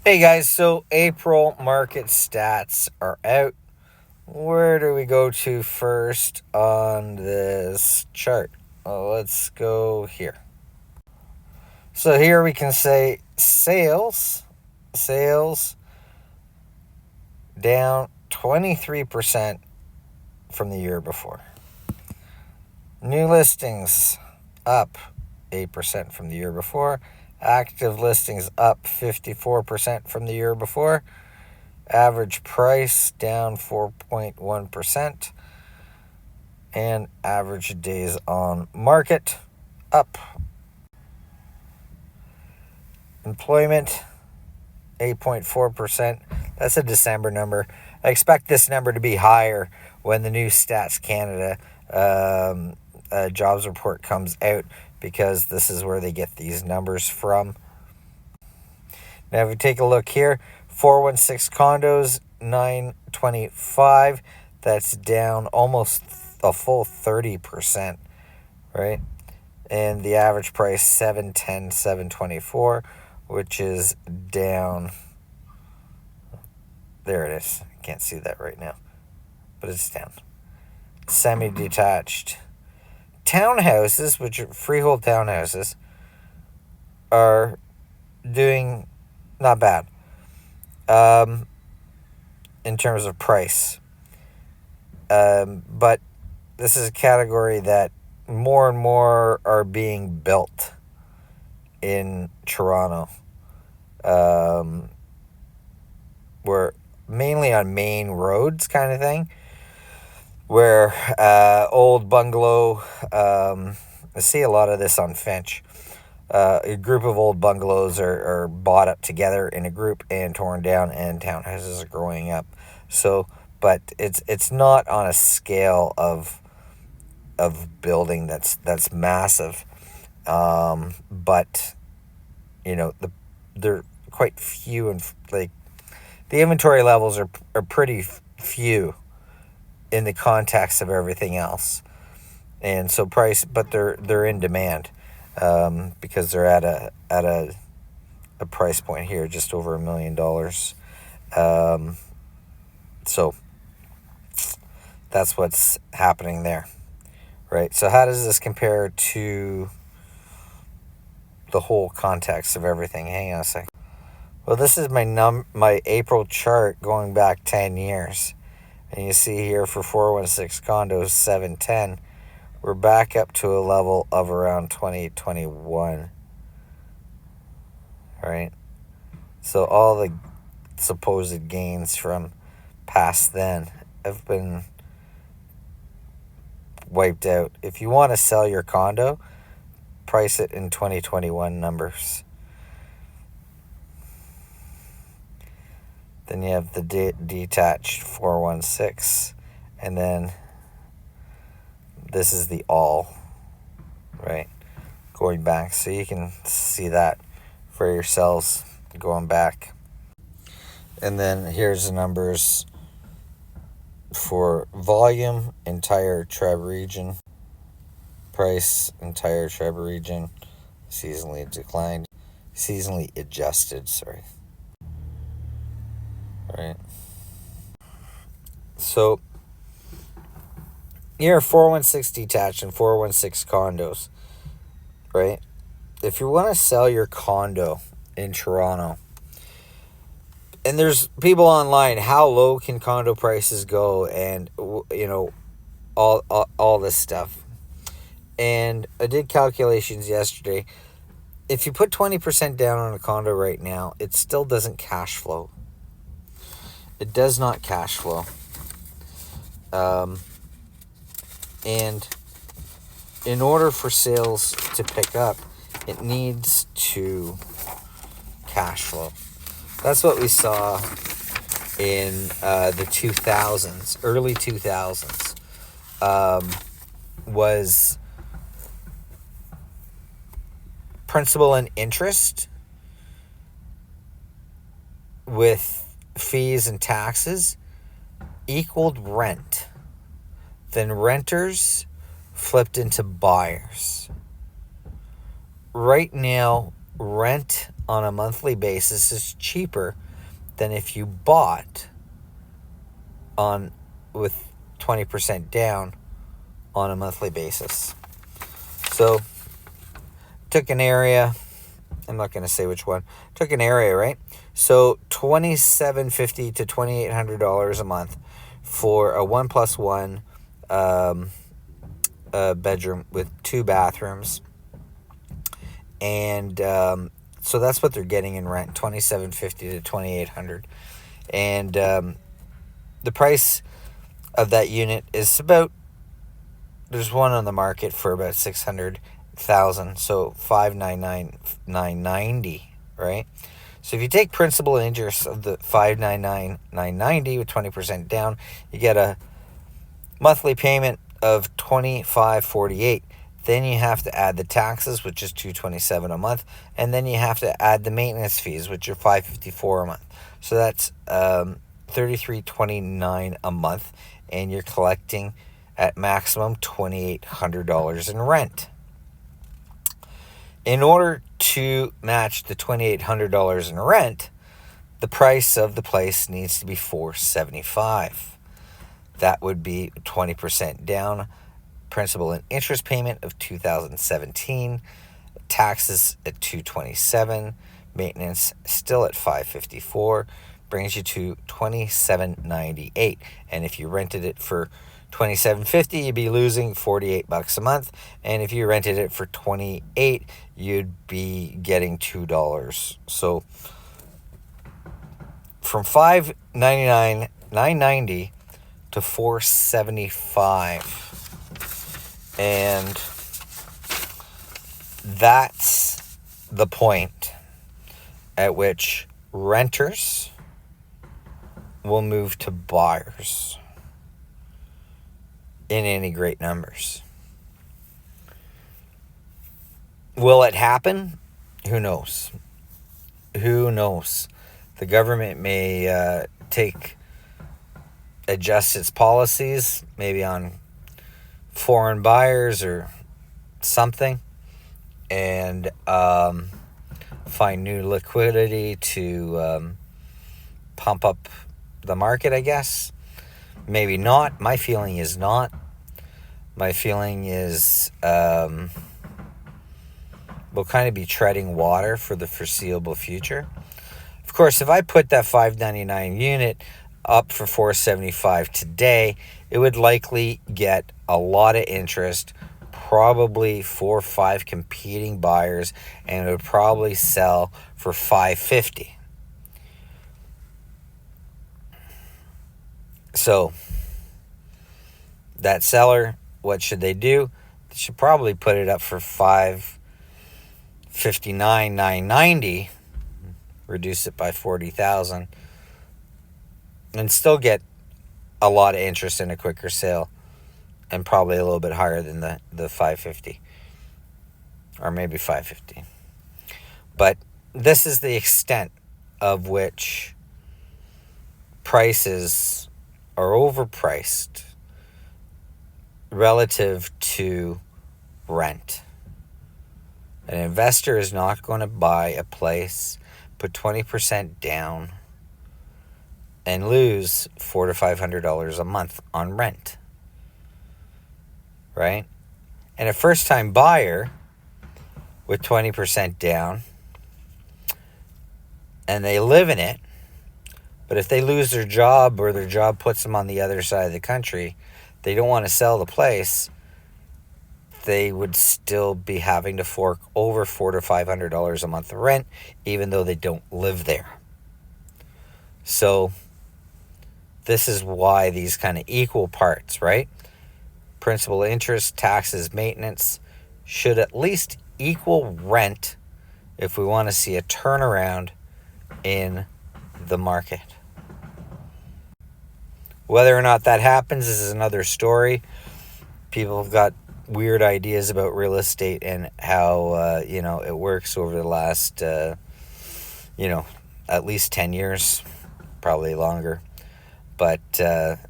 Hey guys, so April market stats are out. Where do we go to first on this chart? Well, let's go here. So here we can say sales down 23% from the year before. New listings up 8% from the year before. Active listings up 54% from the year before. Average price down 4.1%. And average days on market up. Employment 8.4%. That's a December number. I expect this number to be higher when the new Stats Canada jobs report comes out, because this is where they get these numbers from. Now, if we take a look here, 416 condos, 925. That's down almost a full 30%, right? And the average price, 710, 724, which is down. There it is. I can't see that right now, but it's down. Semi-detached townhouses, which are freehold townhouses, are doing not bad in terms of price. But this is a category that more and more are being built in Toronto. We're mainly on main roads kind of thing, where old bungalow, I see a lot of this on Finch. A group of old bungalows are bought up together in a group and torn down, and townhouses are growing up. So, but it's not on a scale of building that's massive. But you know, they're quite few, and like the inventory levels are pretty few in the context of everything else. And so price, but they're in demand, because they're at a price point here just over $1 million. So that's what's happening there, right? So how does this compare to the whole context of everything? Hang on a second. Well, this is my April chart going back 10 years. And you see here for 416 condos, 710, we're back up to a level of around 2021. Right? So all the supposed gains from past then have been wiped out. If you want to sell your condo, price it in 2021 numbers. Then you have the detached 416, and then this is the all, right? Going back, so you can see that for yourselves going back. And then here's the numbers for volume, entire Treb region, price, entire Treb region, seasonally adjusted, sorry. Right. So here are 416 detached and 416 condos, right? If you want to sell your condo in Toronto, and there's people online, how low can condo prices go, and you know, all this stuff. And I did calculations yesterday. If you put 20% down on a condo right now, it still doesn't cash flow. It does not cash flow. And in order for sales to pick up, it needs to cash flow. That's what we saw in the 2000s, early 2000s, was principal and interest with fees and taxes equaled rent. Then renters flipped into buyers. Right now, rent on a monthly basis is cheaper than if you bought on with 20% down on a monthly basis. So took an area, I'm not going to say which one, took an area, right? So $2,750 to $2,800 a month for a 1+1 bedroom with 2 bathrooms. And so that's what they're getting in rent, $2,750 to $2,800. And the price of that unit is about, there's one on the market for about $600,000, so $599,990, right? So if you take principal and interest of the $599,990 with 20% down, you get a monthly payment of $2,548. Then you have to add the taxes, which is $227 a month, and then you have to add the maintenance fees, which are $554 a month. So that's $3,329 a month, and you're collecting at maximum $2,800 in rent. In order to match the $2,800 in rent, the price of the place needs to be $475. That would be 20% down, principal and interest payment of $2,017, taxes at $227, maintenance still at $554, brings you to $2,798. And if you rented it for $2,750, you'd be losing $48 a month, and if you rented it for $28, you'd be getting $2. So from $599, $990 to $475. And that's the point at which renters will move to buyers in any great numbers. Will it happen? Who knows? Who knows? The government may adjust its policies, maybe on foreign buyers or something, and find new liquidity to pump up the market, I guess. Maybe not. My feeling is not. My feeling is we'll kind of be treading water for the foreseeable future. Of course, if I put that $599 unit up for $475 today, it would likely get a lot of interest, probably 4 or 5 competing buyers, and it would probably sell for $550. So that seller, what should they do? They should probably put it up for $559,990, reduce it by $40,000, and still get a lot of interest in a quicker sale, and probably a little bit higher than the $550, or maybe $550. But this is the extent of which prices are overpriced relative to rent. An investor is not going to buy a place, put 20% down, and lose $400 to $500 a month on rent, right? And a first-time buyer with 20% down, and they live in it, but if they lose their job, or their job puts them on the other side of the country, they don't want to sell the place, they would still be having to fork over $400 to $500 a month of rent, even though they don't live there. So this is why these kind of equal parts, right? Principal, interest, taxes, maintenance should at least equal rent if we want to see a turnaround in the market. Whether or not that happens is another story. People have got weird ideas about real estate and how it works over the last at least 10 years, probably longer. But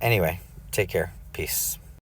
anyway, take care. Peace.